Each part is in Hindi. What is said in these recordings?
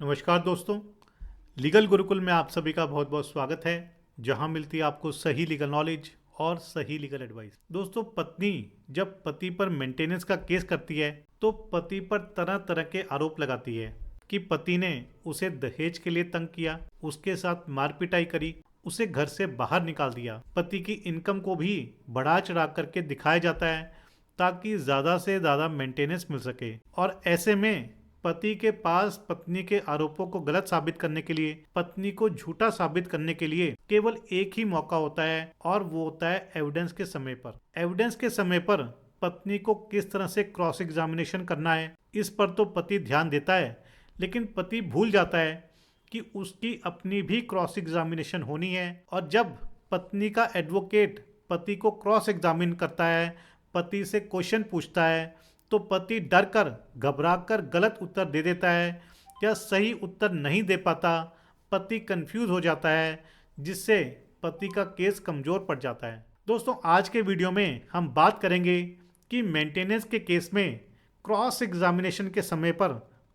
नमस्कार दोस्तों। लीगल गुरुकुल में आप सभी का बहुत बहुत स्वागत है, जहां मिलती है आपको सही लीगल नॉलेज और सही लीगल एडवाइस। दोस्तों, पत्नी जब पति पर मेंटेनेंस का केस करती है तो पति पर तरह तरह के आरोप लगाती है कि पति ने उसे दहेज के लिए तंग किया, उसके साथ मार पिटाई करी, उसे घर से बाहर निकाल दिया। पति की इनकम को भी बढ़ा चढ़ा करके दिखाया जाता है ताकि ज़्यादा से ज़्यादा मेंटेनेंस मिल सके। और ऐसे में पति के पास पत्नी के आरोपों को गलत साबित करने के लिए, पत्नी को झूठा साबित करने के लिए केवल एक ही मौका होता है, और वो होता है एविडेंस के समय पर। एविडेंस के समय पर पत्नी को किस तरह से क्रॉस एग्जामिनेशन करना है, इस पर तो पति ध्यान देता है, लेकिन पति भूल जाता है कि उसकी अपनी भी क्रॉस एग्जामिनेशन होनी है। और जब पत्नी का एडवोकेट पति को क्रॉस एग्जामिन करता है, पति से क्वेश्चन पूछता है, तो पति डर कर घबरा कर गलत उत्तर दे देता है या सही उत्तर नहीं दे पाता। पति कंफ्यूज हो जाता है, जिससे पति का केस कमज़ोर पड़ जाता है। दोस्तों, आज के वीडियो में हम बात करेंगे कि मेंटेनेंस के केस में क्रॉस एग्जामिनेशन के समय पर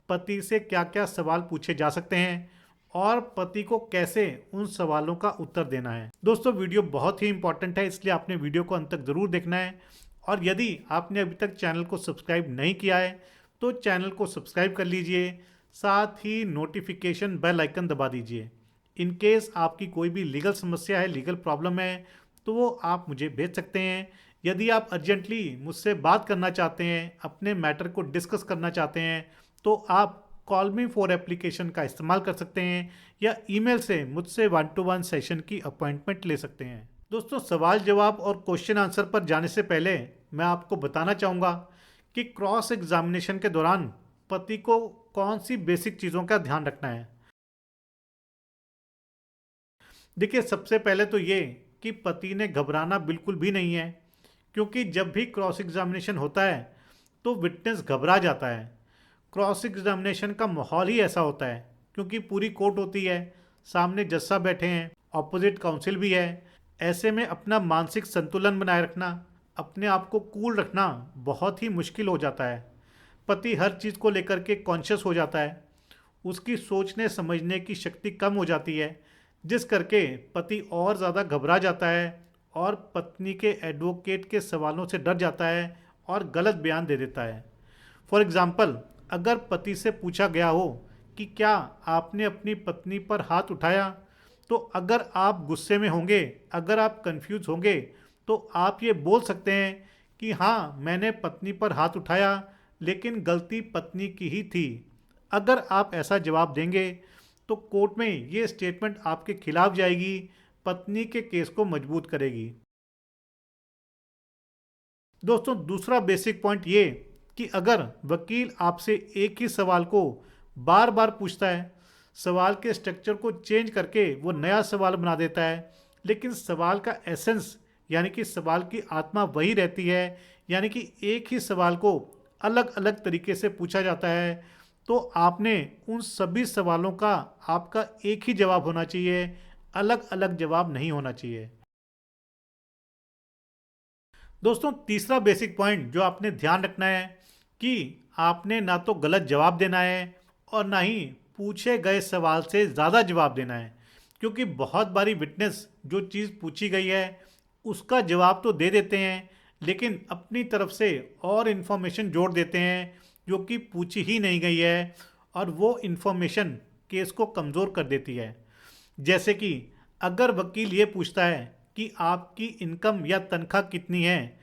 पति से क्या क्या सवाल पूछे जा सकते हैं और पति को कैसे उन सवालों का उत्तर देना है। दोस्तों, वीडियो बहुत ही इंपॉर्टेंट है, इसलिए आपने वीडियो को अंत तक ज़रूर देखना है। और यदि आपने अभी तक चैनल को सब्सक्राइब नहीं किया है तो चैनल को सब्सक्राइब कर लीजिए, साथ ही नोटिफिकेशन बेल आइकन दबा दीजिए। इन केस आपकी कोई भी लीगल समस्या है, लीगल प्रॉब्लम है, तो वो आप मुझे भेज सकते हैं। यदि आप अर्जेंटली मुझसे बात करना चाहते हैं, अपने मैटर को डिस्कस करना चाहते हैं, तो आप कॉल मी फॉर एप्लीकेशन का इस्तेमाल कर सकते हैं या ईमेल से मुझसे 1-to-1 सेशन की अपॉइंटमेंट ले सकते हैं। दोस्तों, सवाल जवाब और क्वेश्चन आंसर पर जाने से पहले मैं आपको बताना चाहूँगा कि क्रॉस एग्जामिनेशन के दौरान पति को कौन सी बेसिक चीज़ों का ध्यान रखना है। देखिए, सबसे पहले तो ये कि पति ने घबराना बिल्कुल भी नहीं है, क्योंकि जब भी क्रॉस एग्जामिनेशन होता है तो विटनेस घबरा जाता है। क्रॉस एग्जामिनेशन का माहौल ही ऐसा होता है, क्योंकि पूरी कोर्ट होती है, सामने जज साहब बैठे हैं, ऑपोजिट काउंसिल भी है। ऐसे में अपना मानसिक संतुलन बनाए रखना, अपने आप को कूल रखना बहुत ही मुश्किल हो जाता है। पति हर चीज़ को लेकर के कॉन्शियस हो जाता है, उसकी सोचने समझने की शक्ति कम हो जाती है, जिस करके पति और ज़्यादा घबरा जाता है और पत्नी के एडवोकेट के सवालों से डर जाता है और गलत बयान दे देता है। फॉर एग्ज़ाम्पल, अगर पति से पूछा गया हो कि क्या आपने अपनी पत्नी पर हाथ उठाया, तो अगर आप गुस्से में होंगे, अगर आप कंफ्यूज होंगे, तो आप ये बोल सकते हैं कि हाँ, मैंने पत्नी पर हाथ उठाया, लेकिन गलती पत्नी की ही थी। अगर आप ऐसा जवाब देंगे तो कोर्ट में ये स्टेटमेंट आपके खिलाफ जाएगी, पत्नी के केस को मजबूत करेगी। दोस्तों, दूसरा बेसिक पॉइंट ये कि अगर वकील आपसे एक ही सवाल को बार बार पूछता है, सवाल के स्ट्रक्चर को चेंज करके वो नया सवाल बना देता है, लेकिन सवाल का एसेंस यानी कि सवाल की आत्मा वही रहती है, यानी कि एक ही सवाल को अलग अलग तरीके से पूछा जाता है, तो आपने उन सभी सवालों का आपका एक ही जवाब होना चाहिए, अलग अलग जवाब नहीं होना चाहिए। दोस्तों, तीसरा बेसिक पॉइंट जो आपने ध्यान रखना है कि आपने ना तो गलत जवाब देना है और ना ही पूछे गए सवाल से ज़्यादा जवाब देना है, क्योंकि बहुत बारी विटनेस जो चीज़ पूछी गई है उसका जवाब तो दे देते हैं, लेकिन अपनी तरफ से और इन्फॉर्मेशन जोड़ देते हैं जो कि पूछी ही नहीं गई है, और वो इन्फॉर्मेशन केस को कमज़ोर कर देती है। जैसे कि अगर वकील ये पूछता है कि आपकी इनकम या तनख्वाह कितनी है,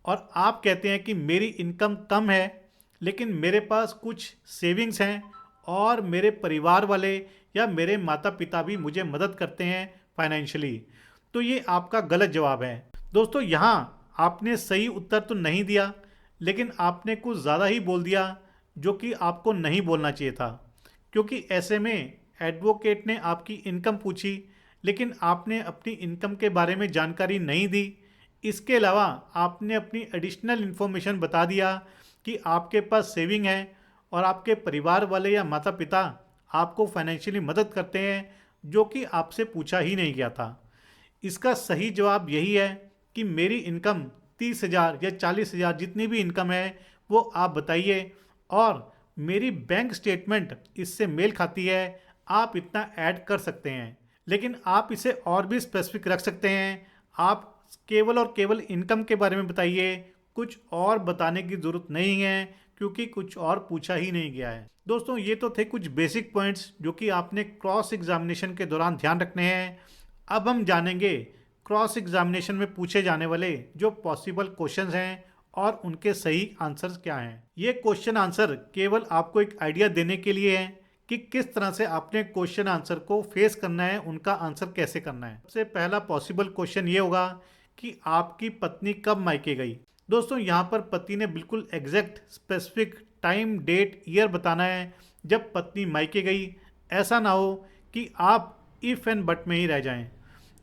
और आप कहते हैं कि मेरी इनकम कम है, लेकिन मेरे पास कुछ सेविंग्स हैं और मेरे परिवार वाले या मेरे माता पिता भी मुझे मदद करते हैं फाइनेंशियली, तो ये आपका गलत जवाब है। दोस्तों, यहाँ आपने सही उत्तर तो नहीं दिया, लेकिन आपने कुछ ज़्यादा ही बोल दिया जो कि आपको नहीं बोलना चाहिए था, क्योंकि ऐसे में एडवोकेट ने आपकी इनकम पूछी, लेकिन आपने अपनी इनकम के बारे में जानकारी नहीं दी। इसके अलावा आपने अपनी एडिशनल इन्फॉर्मेशन बता दिया कि आपके पास सेविंग है और आपके परिवार वाले या माता पिता आपको फाइनेंशियली मदद करते हैं, जो कि आपसे पूछा ही नहीं गया था। इसका सही जवाब यही है कि मेरी इनकम 30,000 या 40,000 जितनी भी इनकम है वो आप बताइए, और मेरी बैंक स्टेटमेंट इससे मेल खाती है, आप इतना ऐड कर सकते हैं। लेकिन आप इसे और भी स्पेसिफिक रख सकते हैं। आप केवल और केवल इनकम के बारे में बताइए, कुछ और बताने की ज़रूरत नहीं है, क्योंकि कुछ और पूछा ही नहीं गया है। दोस्तों, ये तो थे कुछ बेसिक पॉइंट्स जो कि आपने क्रॉस एग्जामिनेशन के दौरान ध्यान रखने हैं। अब हम जानेंगे क्रॉस एग्जामिनेशन में पूछे जाने वाले जो पॉसिबल क्वेश्चंस हैं और उनके सही आंसर्स क्या हैं। ये क्वेश्चन आंसर केवल आपको एक आइडिया देने के लिए है कि किस तरह से आपने क्वेश्चन आंसर को फेस करना है, उनका आंसर कैसे करना है। सबसे पहला पॉसिबल क्वेश्चन ये होगा कि आपकी पत्नी कब मायके गई। दोस्तों, यहाँ पर पति ने बिल्कुल exact specific time date year बताना है जब पत्नी मायके गई। ऐसा ना हो कि आप इफ़ एंड बट में ही रह जाएं।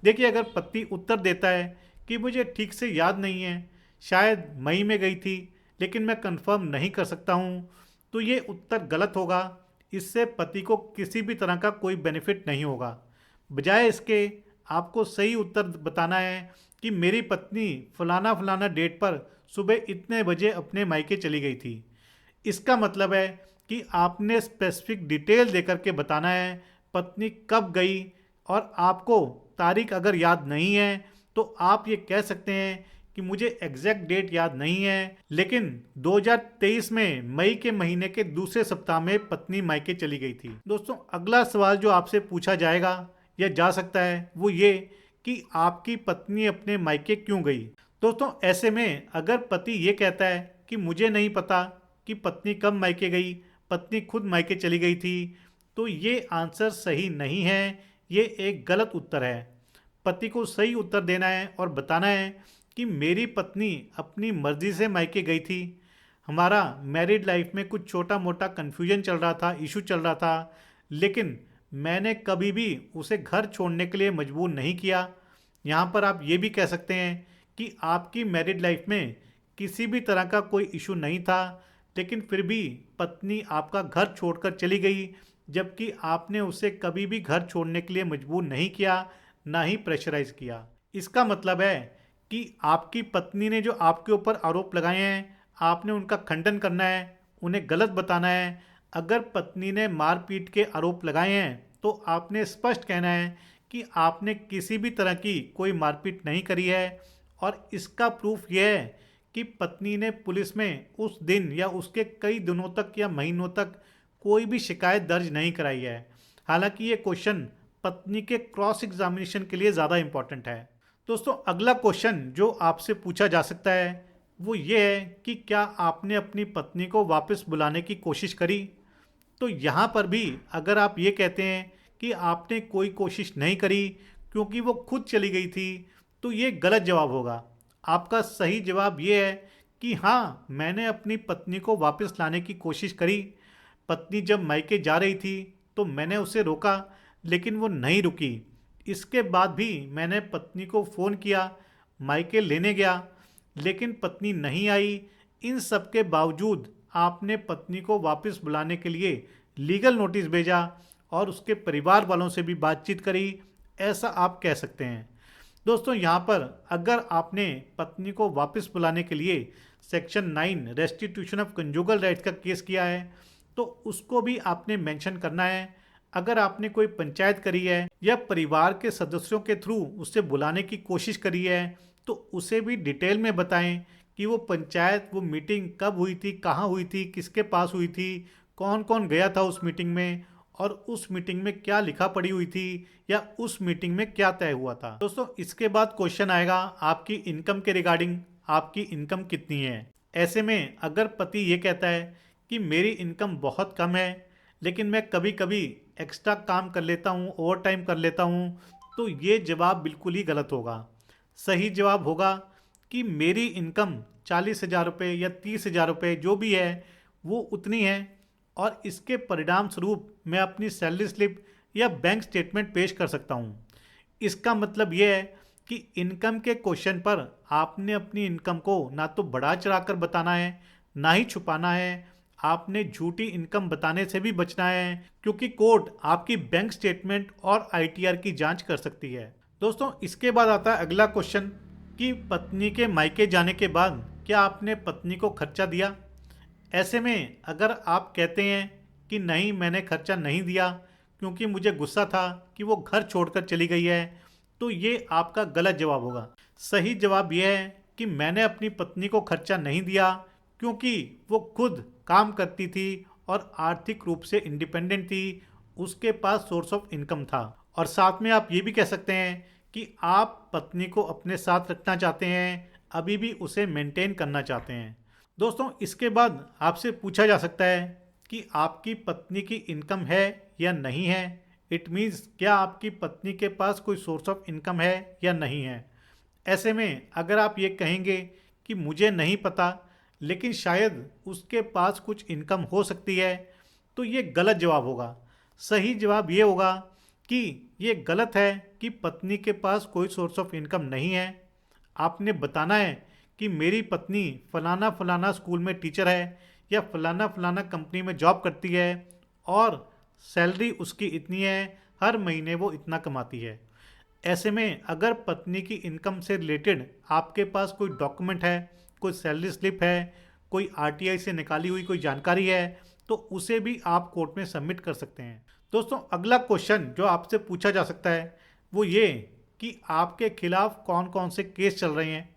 देखिए, अगर पति उत्तर देता है कि मुझे ठीक से याद नहीं है, शायद मई में गई थी, लेकिन मैं कंफर्म नहीं कर सकता हूँ, तो ये उत्तर गलत होगा। इससे पति को किसी भी तरह का कोई बेनिफिट नहीं होगा। बजाय इसके आपको सही उत्तर बताना है कि मेरी पत्नी फलाना फलाना डेट पर सुबह इतने बजे अपने मायके चली गई थी। इसका मतलब है कि आपने स्पेसिफिक डिटेल देकर के बताना है पत्नी कब गई। और आपको तारीख अगर याद नहीं है तो आप ये कह सकते हैं कि मुझे एग्जैक्ट डेट याद नहीं है, लेकिन 2023 में मई के महीने के दूसरे सप्ताह में पत्नी मायके चली गई थी। दोस्तों, अगला सवाल जो आपसे पूछा जाएगा या जा सकता है वो ये कि आपकी पत्नी अपने मायके क्यों गई। दोस्तों, ऐसे में अगर पति ये कहता है कि मुझे नहीं पता कि पत्नी कब मायके गई, पत्नी खुद मायके चली गई थी, तो ये आंसर सही नहीं है, ये एक गलत उत्तर है। पति को सही उत्तर देना है और बताना है कि मेरी पत्नी अपनी मर्जी से मायके गई थी। हमारा मैरिड लाइफ में कुछ छोटा मोटा कन्फ्यूजन चल रहा था, इशू चल रहा था, लेकिन मैंने कभी भी उसे घर छोड़ने के लिए मजबूर नहीं किया। यहाँ पर आप ये भी कह सकते हैं कि आपकी मैरिड लाइफ में किसी भी तरह का कोई इशू नहीं था, लेकिन फिर भी पत्नी आपका घर छोड़कर चली गई, जबकि आपने उसे कभी भी घर छोड़ने के लिए मजबूर नहीं किया, ना ही प्रेशराइज किया। इसका मतलब है कि आपकी पत्नी ने जो आपके ऊपर आरोप लगाए हैं, आपने उनका खंडन करना है, उन्हें गलत बताना है। अगर पत्नी ने मारपीट के आरोप लगाए हैं तो आपने स्पष्ट कहना है कि आपने किसी भी तरह की कोई मारपीट नहीं करी है, और इसका प्रूफ यह है कि पत्नी ने पुलिस में उस दिन या उसके कई दिनों तक या महीनों तक कोई भी शिकायत दर्ज नहीं कराई है। हालांकि ये क्वेश्चन पत्नी के क्रॉस एग्जामिनेशन के लिए ज़्यादा इंपॉर्टेंट है। दोस्तों, अगला क्वेश्चन जो आपसे पूछा जा सकता है वो ये है कि क्या आपने अपनी पत्नी को वापस बुलाने की कोशिश करी। तो यहाँ पर भी अगर आप ये कहते हैं कि आपने कोई कोशिश नहीं करी क्योंकि वो खुद चली गई थी, तो ये गलत जवाब होगा। आपका सही जवाब ये है कि हाँ, मैंने अपनी पत्नी को वापस लाने की कोशिश करी। पत्नी जब मायके जा रही थी तो मैंने उसे रोका, लेकिन वो नहीं रुकी। इसके बाद भी मैंने पत्नी को फ़ोन किया, मायके लेने गया, लेकिन पत्नी नहीं आई। इन सब के बावजूद आपने पत्नी को वापस बुलाने के लिए लीगल नोटिस भेजा और उसके परिवार वालों से भी बातचीत करी, ऐसा आप कह सकते हैं। दोस्तों, यहाँ पर अगर आपने पत्नी को वापस बुलाने के लिए section 9 restitution of conjugal rights का केस किया है तो उसको भी आपने मेंशन करना है। अगर आपने कोई पंचायत करी है या परिवार के सदस्यों के थ्रू उसे बुलाने की कोशिश करी है तो उसे भी डिटेल में बताएं कि वो पंचायत, वो मीटिंग कब हुई थी, कहाँ हुई थी, किसके पास हुई थी, कौन कौन गया था उस मीटिंग में, और उस मीटिंग में क्या लिखा पड़ी हुई थी या उस मीटिंग में क्या तय हुआ था। दोस्तों, इसके बाद क्वेश्चन आएगा आपकी इनकम के रिगार्डिंग, आपकी इनकम कितनी है। ऐसे में अगर पति ये कहता है कि मेरी इनकम बहुत कम है, लेकिन मैं कभी कभी एक्स्ट्रा काम कर लेता हूँ, ओवर टाइम कर लेता हूँ, तो ये जवाब बिल्कुल ही गलत होगा। सही जवाब होगा कि मेरी इनकम 40,000 रुपये या 30,000 रुपये जो भी है वो उतनी है, और इसके परिणाम स्वरूप मैं अपनी सैलरी स्लिप या बैंक स्टेटमेंट पेश कर सकता हूँ। इसका मतलब ये है कि इनकम के क्वेश्चन पर आपने अपनी इनकम को ना तो बढ़ा चढ़ा कर बताना है, ना ही छुपाना है। आपने झूठी इनकम बताने से भी बचना है, क्योंकि कोर्ट आपकी बैंक स्टेटमेंट और आईटीआर की जांच कर सकती है। दोस्तों, इसके बाद आता है अगला क्वेश्चन कि पत्नी के मायके जाने के बाद क्या आपने पत्नी को खर्चा दिया। ऐसे में अगर आप कहते हैं कि नहीं मैंने खर्चा नहीं दिया क्योंकि मुझे गुस्सा था कि वो घर छोड़कर चली गई है, तो ये आपका गलत जवाब होगा। सही जवाब यह है कि मैंने अपनी पत्नी को खर्चा नहीं दिया क्योंकि वो खुद काम करती थी और आर्थिक रूप से इंडिपेंडेंट थी, उसके पास सोर्स ऑफ इनकम था। और साथ में आप ये भी कह सकते हैं कि आप पत्नी को अपने साथ रखना चाहते हैं, अभी भी उसे मेंटेन करना चाहते हैं। दोस्तों, इसके बाद आपसे पूछा जा सकता है कि आपकी पत्नी की इनकम है या नहीं है। इट मीन्स क्या आपकी पत्नी के पास कोई सोर्स ऑफ इनकम है या नहीं है। ऐसे में अगर आप ये कहेंगे कि मुझे नहीं पता लेकिन शायद उसके पास कुछ इनकम हो सकती है, तो ये गलत जवाब होगा। सही जवाब ये होगा कि ये गलत है कि पत्नी के पास कोई सोर्स ऑफ इनकम नहीं है। आपने बताना है कि मेरी पत्नी फलाना फलाना स्कूल में टीचर है या फलाना फलाना कंपनी में जॉब करती है और सैलरी उसकी इतनी है, हर महीने वो इतना कमाती है। ऐसे में अगर पत्नी की इनकम से रिलेटेड आपके पास कोई डॉक्यूमेंट है, कोई सैलरी स्लिप है, कोई आरटीआई से निकाली हुई कोई जानकारी है, तो उसे भी आप कोर्ट में सबमिट कर सकते हैं। दोस्तों, अगला क्वेश्चन जो आपसे पूछा जा सकता है वो ये कि आपके खिलाफ कौन कौन से केस चल रहे हैं।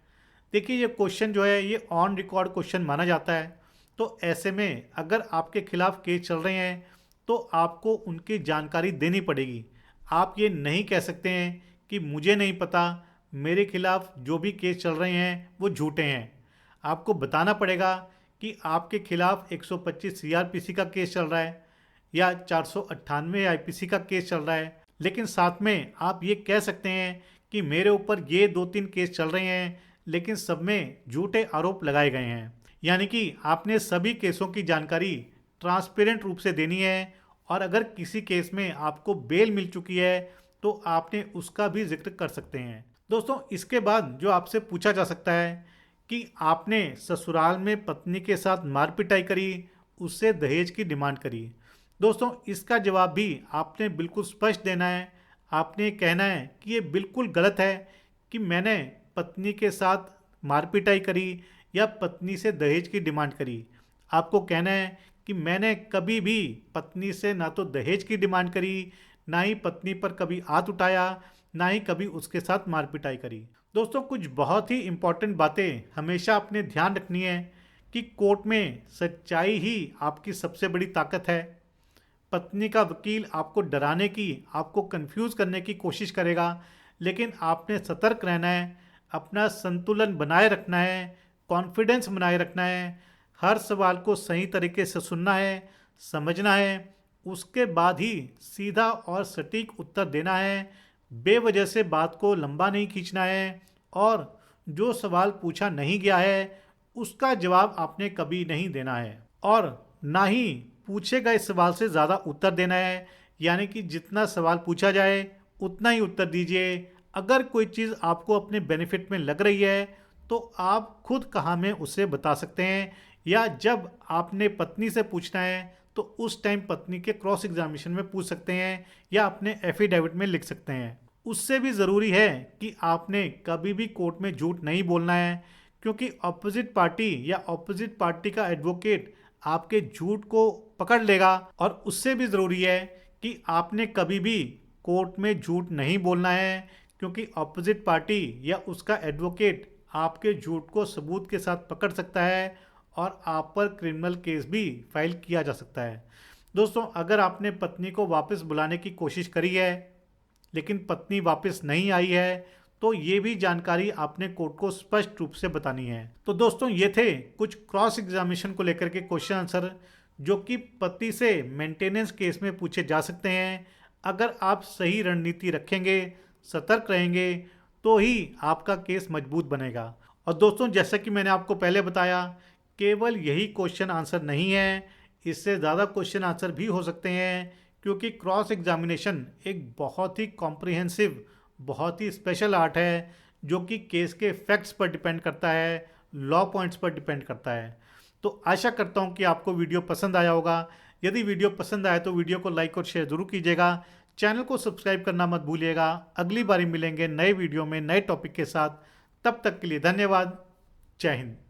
देखिए, ये क्वेश्चन जो है ये ऑन रिकॉर्ड क्वेश्चन माना जाता है। तो ऐसे में अगर आपके खिलाफ केस चल रहे हैं तो आपको उनकी जानकारी देनी पड़ेगी। आप ये नहीं कह सकते हैं कि मुझे नहीं पता, मेरे खिलाफ जो भी केस चल रहे हैं वो झूठे हैं। आपको बताना पड़ेगा कि आपके खिलाफ 125 सीआरपीसी का केस चल रहा है या 498 आईपीसी का केस चल रहा है। लेकिन साथ में आप ये कह सकते हैं कि मेरे ऊपर ये 2-3 केस चल रहे हैं लेकिन सब में झूठे आरोप लगाए गए हैं। यानी कि आपने सभी केसों की जानकारी ट्रांसपेरेंट रूप से देनी है और अगर किसी केस में आपको बेल मिल चुकी है तो आपने उसका भी जिक्र कर सकते हैं। दोस्तों, इसके बाद जो आपसे पूछा जा सकता है कि आपने ससुराल में पत्नी के साथ मारपिटाई करी, उससे दहेज की डिमांड करी। दोस्तों, इसका जवाब भी आपने बिल्कुल स्पष्ट देना है। आपने कहना है कि ये बिल्कुल गलत है कि मैंने पत्नी के साथ मारपिटाई करी या पत्नी से दहेज की डिमांड करी। आपको कहना है कि मैंने कभी भी पत्नी से ना तो दहेज की डिमांड करी, ना ही पत्नी पर कभी हाथ उठाया, ना ही कभी उसके साथ मारपिटाई करी। दोस्तों, कुछ बहुत ही इंपॉर्टेंट बातें हमेशा अपने ध्यान रखनी है कि कोर्ट में सच्चाई ही आपकी सबसे बड़ी ताकत है। पत्नी का वकील आपको डराने की, आपको कंफ्यूज करने की कोशिश करेगा, लेकिन आपने सतर्क रहना है, अपना संतुलन बनाए रखना है, कॉन्फिडेंस बनाए रखना है, हर सवाल को सही तरीके से सुनना है, समझना है, उसके बाद ही सीधा और सटीक उत्तर देना है। बेवजह से बात को लंबा नहीं खींचना है और जो सवाल पूछा नहीं गया है उसका जवाब आपने कभी नहीं देना है और ना ही पूछे गए सवाल से ज़्यादा उत्तर देना है। यानी कि जितना सवाल पूछा जाए उतना ही उत्तर दीजिए। अगर कोई चीज़ आपको अपने बेनिफिट में लग रही है तो आप खुद कहाँ में उसे बता सकते हैं, या जब आपने पत्नी से पूछना है तो उस टाइम पत्नी के क्रॉस एग्जामिनेशन में पूछ सकते हैं या अपने एफिडेविट में लिख सकते हैं। उससे भी ज़रूरी है कि आपने कभी भी कोर्ट में झूठ नहीं बोलना है, क्योंकि ऑपोजिट पार्टी या ऑपोजिट पार्टी का एडवोकेट आपके झूठ को पकड़ लेगा। और उससे भी ज़रूरी है कि आपने कभी भी कोर्ट में झूठ नहीं बोलना है, क्योंकि ऑपोजिट पार्टी या उसका एडवोकेट आपके झूठ को सबूत के साथ पकड़ सकता है और आप पर क्रिमिनल केस भी फाइल किया जा सकता है। दोस्तों, अगर आपने पत्नी को वापस बुलाने की कोशिश करी है लेकिन पत्नी वापस नहीं आई है तो ये भी जानकारी आपने कोर्ट को स्पष्ट रूप से बतानी है। तो दोस्तों, ये थे कुछ क्रॉस एग्जामिनेशन को लेकर के क्वेश्चन आंसर जो कि पति से मेंटेनेंस केस में पूछे जा सकते हैं। अगर आप सही रणनीति रखेंगे, सतर्क रहेंगे, तो ही आपका केस मजबूत बनेगा। और दोस्तों, जैसा कि मैंने आपको पहले बताया, केवल यही क्वेश्चन आंसर नहीं है, इससे ज़्यादा क्वेश्चन आंसर भी हो सकते हैं, क्योंकि क्रॉस एग्जामिनेशन एक बहुत ही कॉम्प्रिहेंसिव, बहुत ही स्पेशल आर्ट है जो कि केस के फैक्ट्स पर डिपेंड करता है, लॉ पॉइंट्स पर डिपेंड करता है। तो आशा करता हूँ कि आपको वीडियो पसंद आया होगा। यदि वीडियो पसंद आए तो वीडियो को लाइक और शेयर ज़रूर कीजिएगा। चैनल को सब्सक्राइब करना मत भूलिएगा। अगली बारी मिलेंगे नए वीडियो में नए टॉपिक के साथ। तब तक के लिए धन्यवाद। जय हिंद।